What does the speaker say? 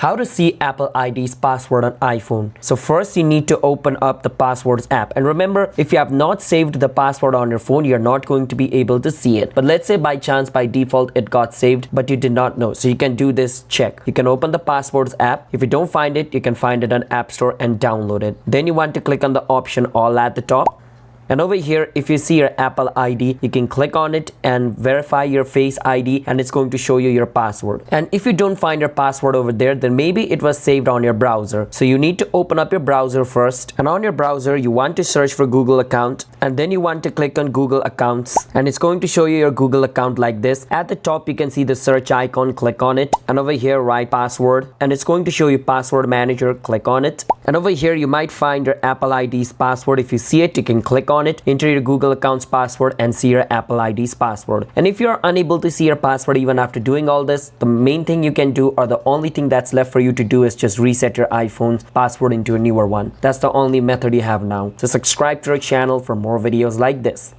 How to see Apple ID's password on iPhone. So first you need to open up the passwords app, and remember, if you have not saved the password on your phone, you're not going to be able to see it. But let's say by chance, by default, it got saved but you did not know. So you can do this check. You can open the passwords app. If you don't find it, you can find it on App Store and download it. Then you want to click on the option all at the top. And over here, if you see your Apple ID, you can click on it and verify your Face ID, and it's going to show you your password. And if you don't find your password over there, then maybe it was saved on your browser. So you need to open up your browser first, and on your browser you want to search for Google account, and then you want to click on Google accounts, and it's going to show you your Google account like this. At the top you can see the search icon, click on it, and over here write password, and it's going to show you password manager, click on it. And over here you might find your Apple ID's password. If you see it, you can click on it, enter your Google account's password, and see your Apple ID's password. And if you're unable to see your password even after doing all this, the main thing you can do, or the only thing that's left for you to do, is just reset your iPhone's password into a newer one. That's the only method you have now. So subscribe to our channel for more videos like this.